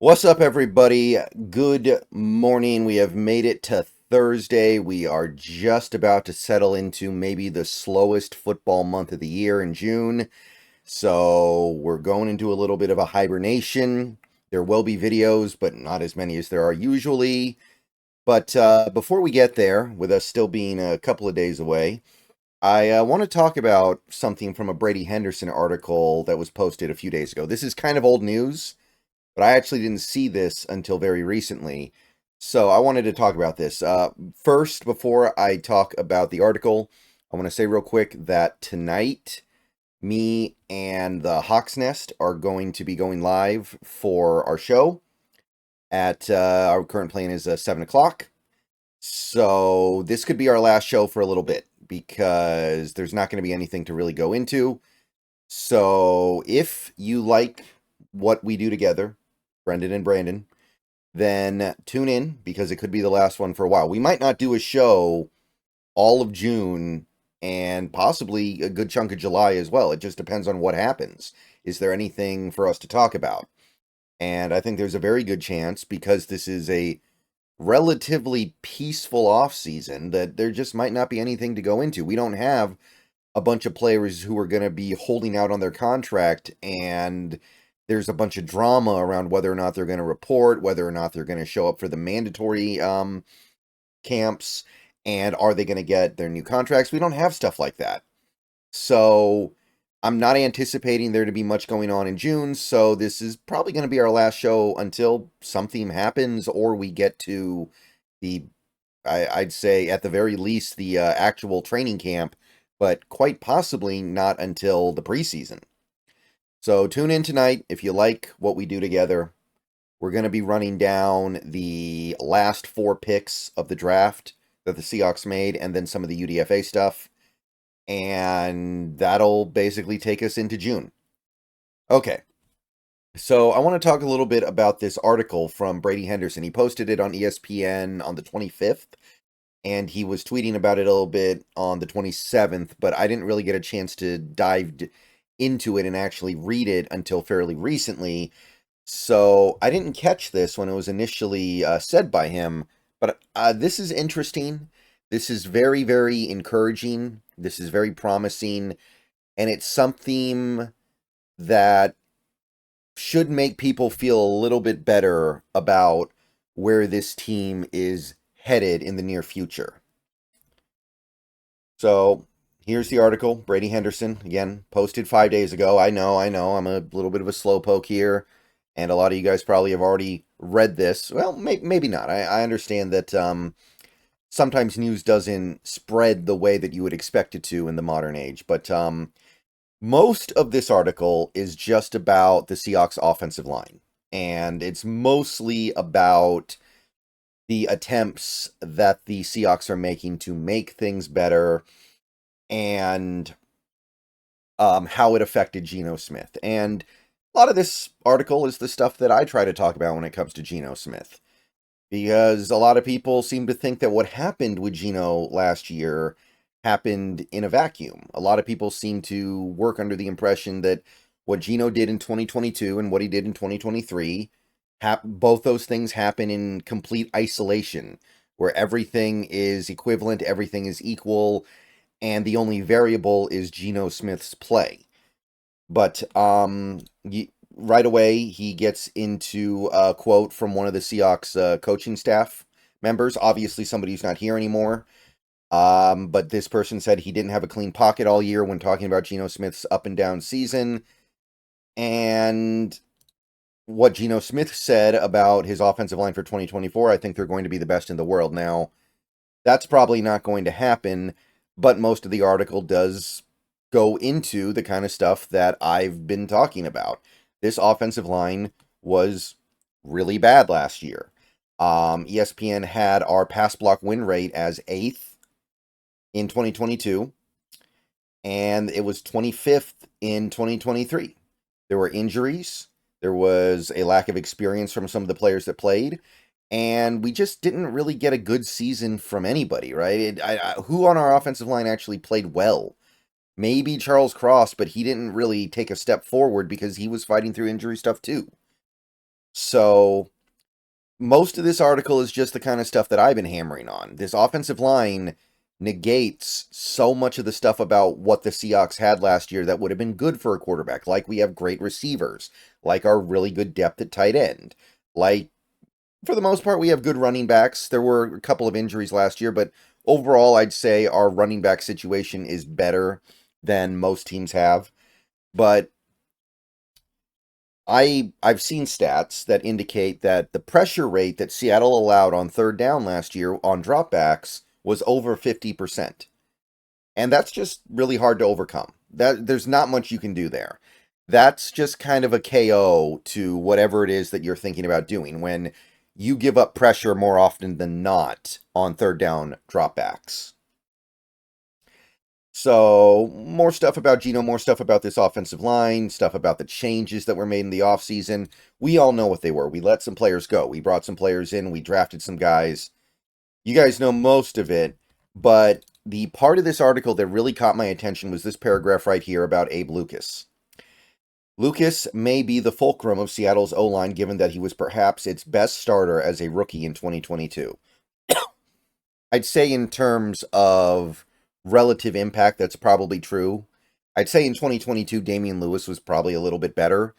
What's up, everybody? Good morning. We have made it to Thursday. We are just about to settle into maybe the slowest football month of the year in June. So we're going into a little bit of a hibernation. There will be videos, but not as many as there are usually. But before we get there, with us still being a couple of days away, I want to talk about something from a Brady Henderson article that was posted a few days ago. This is kind of old news, but I actually didn't see this until very recently. So I wanted to talk about this. First, before I talk about the article, I want to say real quick that tonight, me and the Hawk's Nest are going to be going live for our show at our current plan is 7 o'clock. So this could be our last show for a little bit because there's not going to be anything to really go into. So if you like what we do together, Brendan and Brandon, then tune in because it could be the last one for a while. We might not do a show all of June and possibly a good chunk of July as well. It just depends on what happens. Is there anything for us to talk about? And I think there's a very good chance because this is a relatively peaceful off season that there just might not be anything to go into. We don't have a bunch of players who are going to be holding out on their contract, and there's a bunch of drama around whether or not they're going to report, whether or not they're going to show up for the mandatory camps, and are they going to get their new contracts. We don't have stuff like that. So I'm not anticipating there to be much going on in June, so this is probably going to be our last show until something happens or we get to the, I'd say at the very least, the actual training camp, but quite possibly not until the preseason. So tune in tonight if you like what we do together. We're going to be running down the last 4 picks of the draft that the Seahawks made and then some of the UDFA stuff. And that'll basically take us into June. Okay. So I want to talk a little bit about this article from Brady Henderson. He posted it on ESPN on the 25th. And he was tweeting about it a little bit on the 27th, but I didn't really get a chance to dive into it and actually read it until fairly recently. So I didn't catch this when it was initially said by him, but this is interesting. This is very, very encouraging. This is very promising, and it's something that should make people feel a little bit better about where this team is headed in the near future. So here's the article. Brady Henderson, again, posted 5 days ago. I know, I'm a little bit of a slowpoke here, and a lot of you guys probably have already read this. Well, maybe not. I understand that sometimes news doesn't spread the way that you would expect it to in the modern age, but most of this article is just about the Seahawks offensive line, and it's mostly about the attempts that the Seahawks are making to make things better and how it affected Geno Smith. And a lot of this article is the stuff that I try to talk about when it comes to Geno Smith. Because a lot of people seem to think that what happened with Geno last year happened in a vacuum. A lot of people seem to work under the impression that what Geno did in 2022 and what he did in 2023, both those things happen in complete isolation, where everything is equivalent, everything is equal, and the only variable is Geno Smith's play. But right away, he gets into a quote from one of the Seahawks coaching staff members, obviously somebody who's not here anymore. But this person said he didn't have a clean pocket all year when talking about Geno Smith's up and down season. And what Geno Smith said about his offensive line for 2024, I think they're going to be the best in the world. Now, that's probably not going to happen, but most of the article does go into the kind of stuff that I've been talking about. This offensive line was really bad last year. ESPN had our pass block win rate as 8th in 2022, and it was 25th in 2023. There were injuries. There was a lack of experience from some of the players that played, and we just didn't really get a good season from anybody, right? Who on our offensive line actually played well? Maybe Charles Cross, but he didn't really take a step forward because he was fighting through injury stuff too. So most of this article is just the kind of stuff that I've been hammering on. This offensive line negates so much of the stuff about what the Seahawks had last year that would have been good for a quarterback. Like we have great receivers, like our really good depth at tight end, like for the most part we have good running backs. There were a couple of injuries last year, but overall I'd say our running back situation is better than most teams have. But I've seen stats that indicate that the pressure rate that Seattle allowed on third down last year on dropbacks was over 50%. And that's just really hard to overcome. That there's not much you can do there. That's just kind of a KO to whatever it is that you're thinking about doing when you give up pressure more often than not on third down dropbacks. So, more stuff about Gino, more stuff about this offensive line, stuff about the changes that were made in the offseason. We all know what they were. We let some players go. We brought some players in. We drafted some guys. You guys know most of it, but the part of this article that really caught my attention was this paragraph right here about Abe Lucas. Lucas may be the fulcrum of Seattle's O-line given that he was perhaps its best starter as a rookie in 2022. I'd say in terms of relative impact, that's probably true. I'd say in 2022, Damian Lewis was probably a little bit better.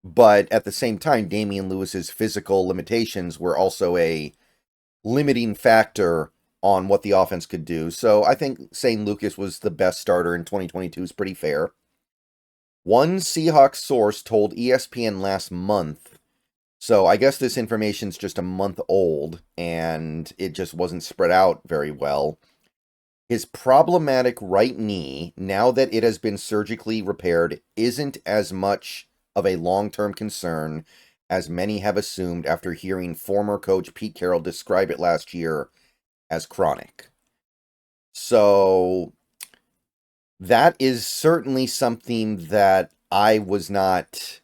But at the same time, Damian Lewis's physical limitations were also a limiting factor on what the offense could do. So I think saying Lucas was the best starter in 2022 is pretty fair. One Seahawks source told ESPN last month, so I guess this information's just a month old, and it just wasn't spread out very well. His problematic right knee, now that it has been surgically repaired, isn't as much of a long-term concern as many have assumed after hearing former coach Pete Carroll describe it last year as chronic. So that is certainly something that I was not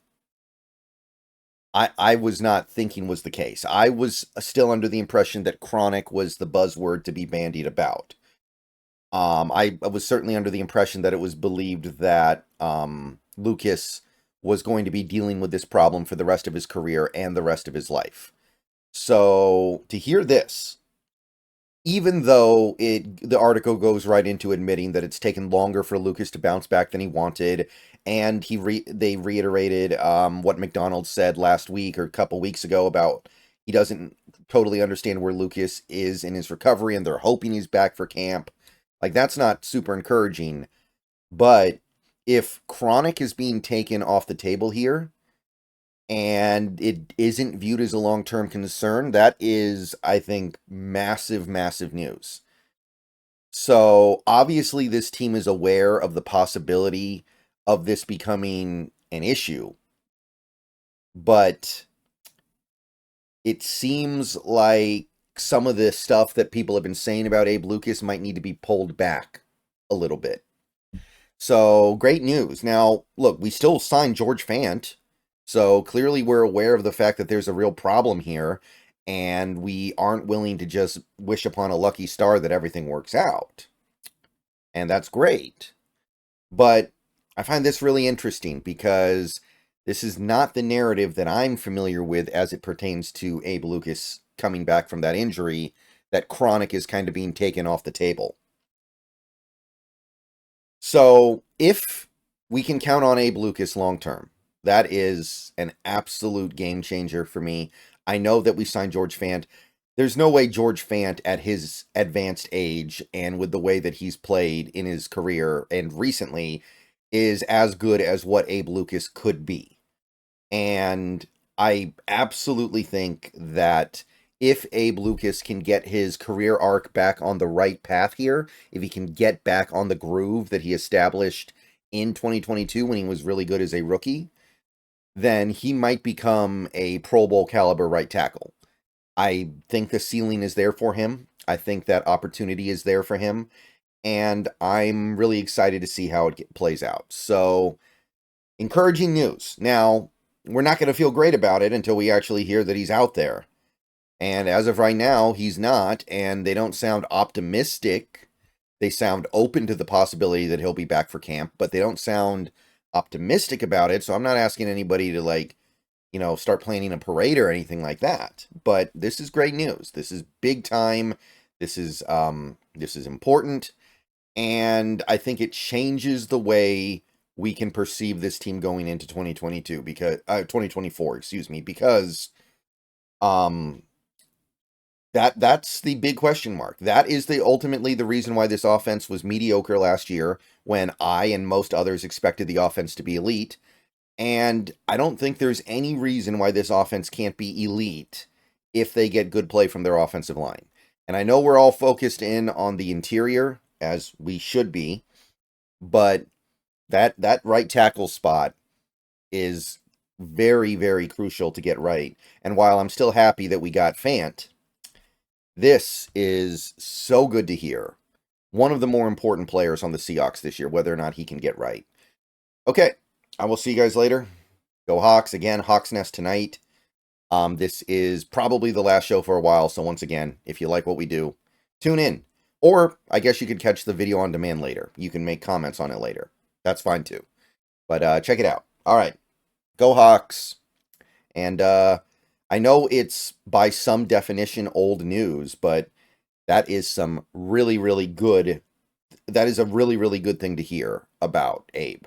thinking was the case. I was still under the impression that chronic was the buzzword to be bandied about. I was certainly under the impression that it was believed that Lucas was going to be dealing with this problem for the rest of his career and the rest of his life. So to hear this, even though the article goes right into admitting that it's taken longer for Lucas to bounce back than he wanted, and they reiterated what McDonald said last week or a couple weeks ago about he doesn't totally understand where Lucas is in his recovery, and they're hoping he's back for camp. Like, that's not super encouraging. But if chronic is being taken off the table here, and it isn't viewed as a long-term concern, that is, I think, massive, massive news. So, obviously, this team is aware of the possibility of this becoming an issue. But it seems like some of the stuff that people have been saying about Abe Lucas might need to be pulled back a little bit. So, great news. Now, look, we still signed George Fant. So, clearly we're aware of the fact that there's a real problem here. And we aren't willing to just wish upon a lucky star that everything works out. And that's great. But I find this really interesting because this is not the narrative that I'm familiar with as it pertains to Abe Lucas coming back from that injury, that chronic is kind of being taken off the table. So if we can count on Abe Lucas long term, that is an absolute game changer for me. I know that we signed George Fant. There's no way George Fant at his advanced age and with the way that he's played in his career and recently is as good as what Abe Lucas could be. And I absolutely think that if Abe Lucas can get his career arc back on the right path here, if he can get back on the groove that he established in 2022 when he was really good as a rookie, then he might become a Pro Bowl caliber right tackle. I think the ceiling is there for him. I think that opportunity is there for him. And I'm really excited to see how it plays out. So, encouraging news. Now, we're not going to feel great about it until we actually hear that he's out there. And as of right now, he's not. And they don't sound optimistic. They sound open to the possibility that he'll be back for camp. But they don't sound optimistic about it. So I'm not asking anybody to, start planning a parade or anything like that. But this is great news. This is big time. This is important, and I think it changes the way we can perceive this team going into 2022 because 2024, excuse me, because um that's the big question mark. That is ultimately the reason why this offense was mediocre last year when I and most others expected the offense to be elite. And I don't think there's any reason why this offense can't be elite if they get good play from their offensive line. And I know we're all focused in on the interior, as we should be, but that right tackle spot is very, very crucial to get right. And while I'm still happy that we got Fant, this is so good to hear. One of the more important players on the Seahawks this year, whether or not he can get right. Okay, I will see you guys later. Go Hawks. Again, Hawks Nest tonight. This is probably the last show for a while, so once again, if you like what we do, tune in. Or, I guess you could catch the video on demand later. You can make comments on it later. That's fine too. But check it out. All right. Go Hawks. And I know it's by some definition old news, but that is some really, really good... That is a really, really good thing to hear about Abe.